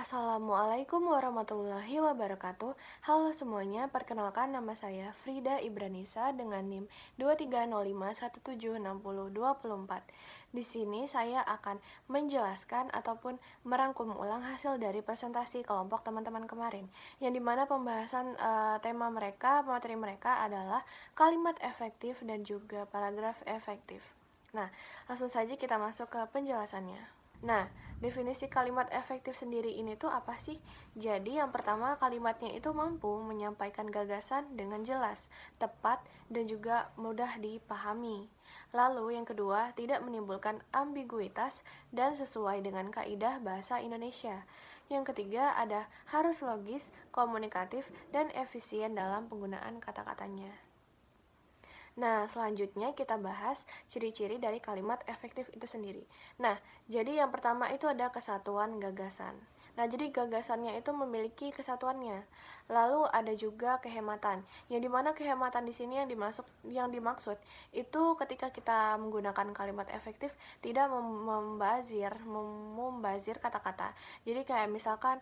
Assalamualaikum warahmatullahi wabarakatuh. Halo semuanya, perkenalkan nama saya Frida Ibranisa dengan NIM 23051762024. Di sini saya akan menjelaskan ataupun merangkum ulang hasil dari presentasi kelompok teman-teman kemarin, yang dimana pembahasan materi mereka adalah kalimat efektif dan juga paragraf efektif. Nah, langsung saja kita masuk ke penjelasannya. Nah, definisi kalimat efektif sendiri ini tuh apa sih? Jadi yang pertama, kalimatnya itu mampu menyampaikan gagasan dengan jelas, tepat, dan juga mudah dipahami. Lalu yang kedua, tidak menimbulkan ambiguitas dan sesuai dengan kaidah bahasa Indonesia. Yang ketiga, ada harus logis, komunikatif, dan efisien dalam penggunaan kata-katanya. Nah, selanjutnya kita bahas ciri-ciri dari kalimat efektif itu sendiri. Nah, jadi yang pertama itu ada kesatuan gagasan. Nah, jadi gagasannya itu memiliki kesatuannya. Lalu ada juga kehematan. Yang dimana kehematan di sini yang dimaksud itu ketika kita menggunakan kalimat efektif tidak membazir kata-kata. Jadi kayak misalkan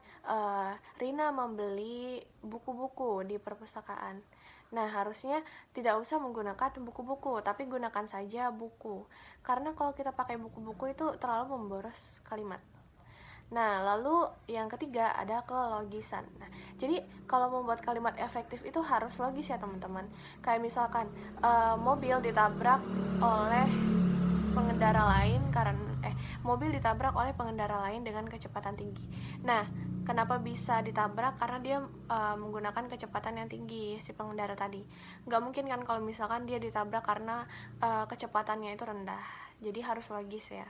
Rina membeli buku-buku di perpustakaan. Nah, harusnya tidak usah menggunakan buku-buku, tapi gunakan saja buku. Karena kalau kita pakai buku-buku itu terlalu memboros kalimat. Nah, lalu yang ketiga ada kelogisan. Nah, jadi kalau membuat kalimat efektif itu harus logis ya teman-teman. Kayak misalkan mobil ditabrak oleh pengendara lain mobil ditabrak oleh pengendara lain dengan kecepatan tinggi. Nah, kenapa bisa ditabrak? Karena dia menggunakan kecepatan yang tinggi si pengendara tadi. Nggak mungkin kan kalau misalkan dia ditabrak karena kecepatannya itu rendah. Jadi harus logis ya.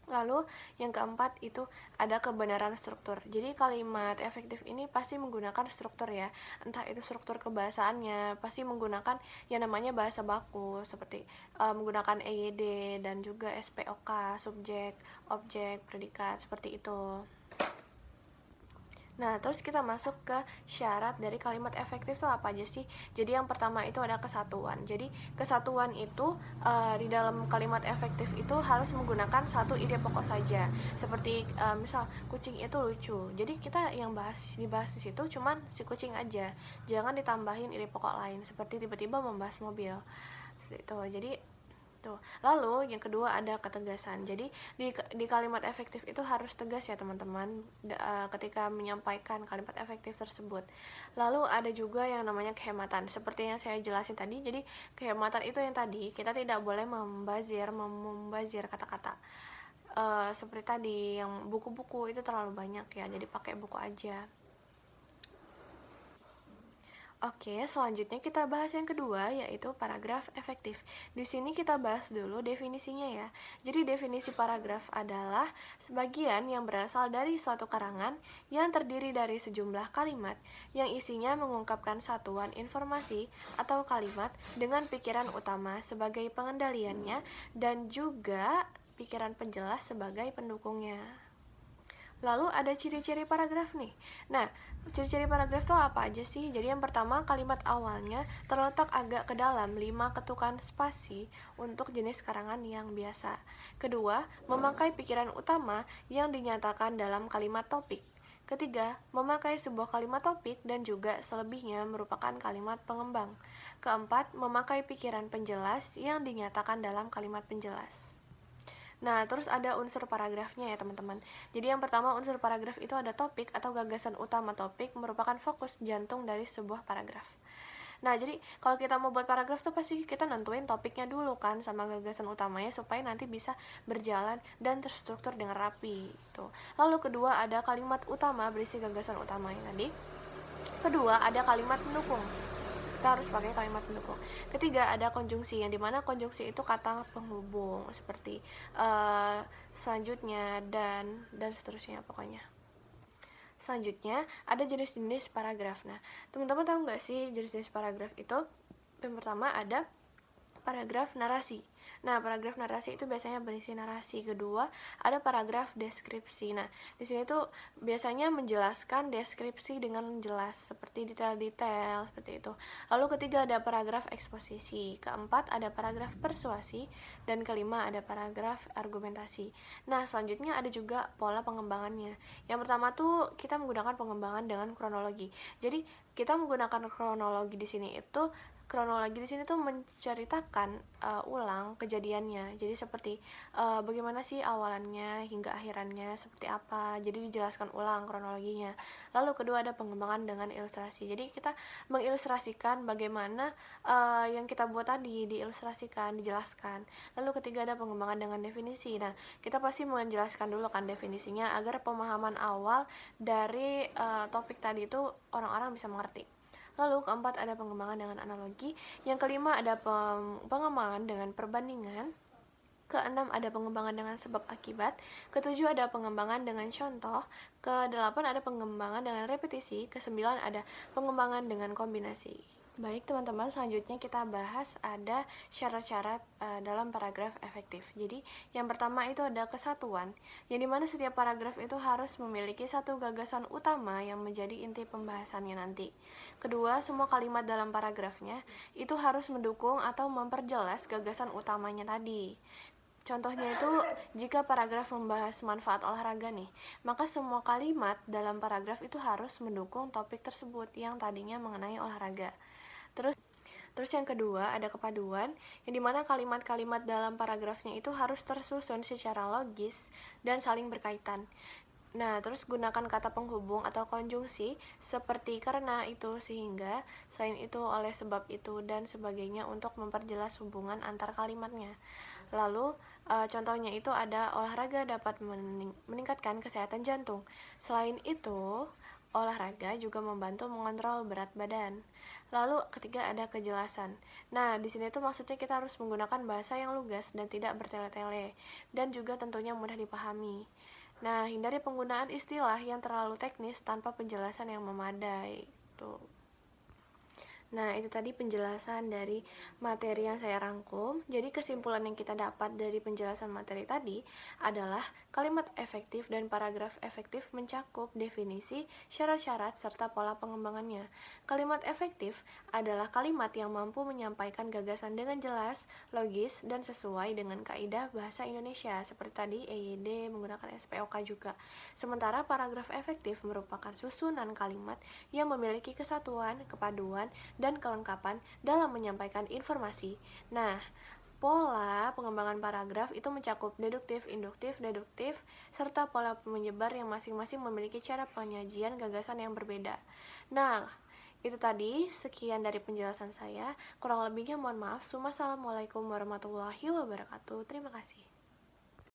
Lalu yang keempat itu ada kebenaran struktur. Jadi kalimat efektif ini pasti menggunakan struktur ya. Entah itu struktur kebahasaannya, pasti menggunakan yang namanya bahasa baku seperti menggunakan EYD dan juga SPOK, subjek, objek, predikat, seperti itu. Nah, terus kita masuk ke syarat dari kalimat efektif itu apa aja sih? Jadi yang pertama itu ada kesatuan. Jadi kesatuan itu di dalam kalimat efektif itu harus menggunakan satu ide pokok saja. Seperti misal kucing itu lucu. Jadi kita yang dibahas di situ cuman si kucing aja. Jangan ditambahin ide pokok lain seperti tiba-tiba membahas mobil. Seperti itu. Jadi tuh. Lalu yang kedua ada ketegasan. Jadi di kalimat efektif itu harus tegas ya teman-teman ketika menyampaikan kalimat efektif tersebut. Lalu ada juga yang namanya kehematan. Seperti yang saya jelasin tadi. Jadi kehematan itu yang tadi kita tidak boleh membazir kata-kata. Seperti tadi yang buku-buku itu terlalu banyak ya. Jadi pakai buku aja. Oke, selanjutnya kita bahas yang kedua, yaitu paragraf efektif. Di sini kita bahas dulu definisinya ya. Jadi definisi paragraf adalah sebagian yang berasal dari suatu karangan yang terdiri dari sejumlah kalimat yang isinya mengungkapkan satuan informasi atau kalimat dengan pikiran utama sebagai pengendaliannya dan juga pikiran penjelas sebagai pendukungnya. Lalu ada ciri-ciri paragraf nih. Nah, ciri-ciri paragraf itu apa aja sih? Jadi yang pertama, kalimat awalnya terletak agak ke dalam 5 ketukan spasi untuk jenis karangan yang biasa. Kedua, memakai pikiran utama yang dinyatakan dalam kalimat topik. Ketiga, memakai sebuah kalimat topik dan juga selebihnya merupakan kalimat pengembang. Keempat, memakai pikiran penjelas yang dinyatakan dalam kalimat penjelas. Nah, terus ada unsur paragrafnya ya teman-teman. Jadi yang pertama, unsur paragraf itu ada topik atau gagasan utama topik merupakan fokus jantung dari sebuah paragraf. Nah, jadi kalau kita mau buat paragraf tuh pasti kita nentuin topiknya dulu kan sama gagasan utamanya supaya nanti bisa berjalan dan terstruktur dengan rapi. Tuh. Lalu kedua ada kalimat utama berisi gagasan utamanya tadi. Kedua ada kalimat pendukung. Kita harus pakai kalimat pendukung. Ketiga ada konjungsi, yang dimana konjungsi itu kata penghubung seperti selanjutnya dan seterusnya pokoknya. Selanjutnya ada jenis-jenis paragraf. Nah, teman-teman tahu nggak sih jenis-jenis paragraf itu? Yang pertama ada paragraf narasi. Nah, paragraf narasi itu biasanya berisi narasi. Kedua, ada paragraf deskripsi. Nah, di sini tuh biasanya menjelaskan deskripsi dengan jelas seperti detail-detail seperti itu. Lalu ketiga ada paragraf eksposisi. Keempat ada paragraf persuasi dan kelima ada paragraf argumentasi. Nah, selanjutnya ada juga pola pengembangannya. Yang pertama tuh kita menggunakan pengembangan dengan kronologi. Jadi, kita menggunakan kronologi di sini itu kronologi di sini tuh menceritakan ulang kejadiannya. Jadi seperti bagaimana sih awalannya hingga akhirannya seperti apa. Jadi dijelaskan ulang kronologinya. Lalu kedua ada pengembangan dengan ilustrasi. Jadi kita mengilustrasikan bagaimana yang kita buat tadi diilustrasikan, dijelaskan. Lalu ketiga ada pengembangan dengan definisi. Nah, kita pasti menjelaskan dulu kan definisinya agar pemahaman awal dari topik tadi itu orang-orang bisa mengerti. Lalu keempat ada pengembangan dengan analogi. Yang kelima ada pengembangan dengan perbandingan. Keenam ada pengembangan dengan sebab akibat. Ketujuh ada pengembangan dengan contoh. Kedelapan ada pengembangan dengan repetisi. Kesembilan ada pengembangan dengan kombinasi. Baik teman-teman, selanjutnya kita bahas ada syarat-syarat dalam paragraf efektif. Jadi yang pertama itu ada kesatuan, yang dimana setiap paragraf itu harus memiliki satu gagasan utama yang menjadi inti pembahasannya nanti. Kedua, semua kalimat dalam paragrafnya itu harus mendukung atau memperjelas gagasan utamanya tadi. Contohnya itu, jika paragraf membahas manfaat olahraga nih, maka semua kalimat dalam paragraf itu harus mendukung topik tersebut yang tadinya mengenai olahraga. Terus yang kedua ada kepaduan, yang dimana kalimat-kalimat dalam paragrafnya itu harus tersusun secara logis dan saling berkaitan. Nah, terus gunakan kata penghubung atau konjungsi seperti karena itu, sehingga, selain itu, oleh sebab itu, dan sebagainya untuk memperjelas hubungan antar kalimatnya. Lalu, contohnya itu ada olahraga dapat meningkatkan kesehatan jantung. Selain itu, olahraga juga membantu mengontrol berat badan. Lalu ketiga ada kejelasan. Nah, di sini tuh maksudnya kita harus menggunakan bahasa yang lugas dan tidak bertele-tele, dan juga tentunya mudah dipahami. Nah, hindari penggunaan istilah yang terlalu teknis tanpa penjelasan yang memadai. Tuh. Nah, itu tadi penjelasan dari materi yang saya rangkum. Jadi kesimpulan yang kita dapat dari penjelasan materi tadi adalah kalimat efektif dan paragraf efektif mencakup definisi, syarat-syarat, serta pola pengembangannya. Kalimat efektif adalah kalimat yang mampu menyampaikan gagasan dengan jelas, logis, dan sesuai dengan kaidah bahasa Indonesia, seperti tadi EYD menggunakan SPOK juga. Sementara paragraf efektif merupakan susunan kalimat yang memiliki kesatuan, kepaduan, dan kelengkapan dalam menyampaikan informasi. Nah, pola pengembangan paragraf itu mencakup deduktif, induktif, deduktif, serta pola menyebar yang masing-masing memiliki cara penyajian gagasan yang berbeda. Nah, itu tadi sekian dari penjelasan saya. Kurang lebihnya mohon maaf. Wassalamualaikum warahmatullahi wabarakatuh. Terima kasih.